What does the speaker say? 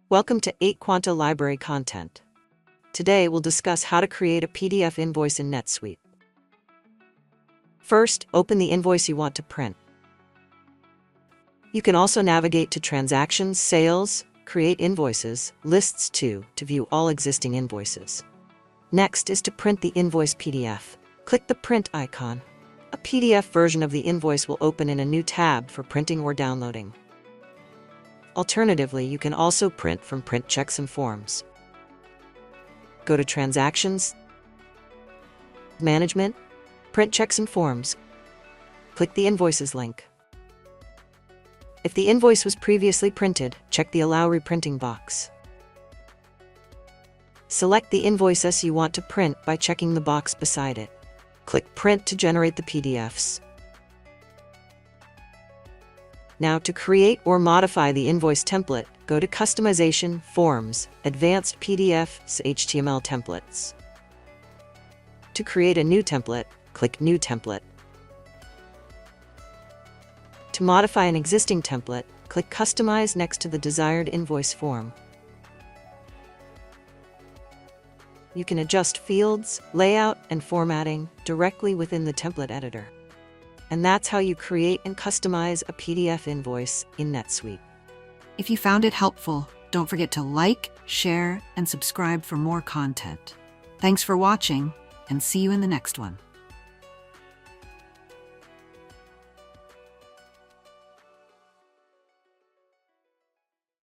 Welcome to 8 Quanta Library Content. Today we'll discuss how to create a PDF invoice in NetSuite. First, open the invoice you want to print. You can also navigate to Transactions, Sales, Create Invoices, Lists to view all existing invoices. Next is to print the invoice PDF. Click the print icon. A PDF version of the invoice will open in a new tab for printing or downloading. Alternatively, you can also print from Print Checks and Forms. Go to Transactions, Management, Print Checks and Forms. Click the Invoices link. If the invoice was previously printed, check the Allow Reprinting box. Select the invoices you want to print by checking the box beside it. Click Print to generate the PDFs. Now, to create or modify the invoice template, go to Customization, Forms, Advanced PDFs, HTML Templates. To create a new template, click New Template. To modify an existing template, click Customize next to the desired invoice form. You can adjust fields, layout, and formatting directly within the template editor. And that's how you create and customize a PDF invoice in NetSuite. If you found it helpful, don't forget to like, share, and subscribe for more content. Thanks for watching, and see you in the next one.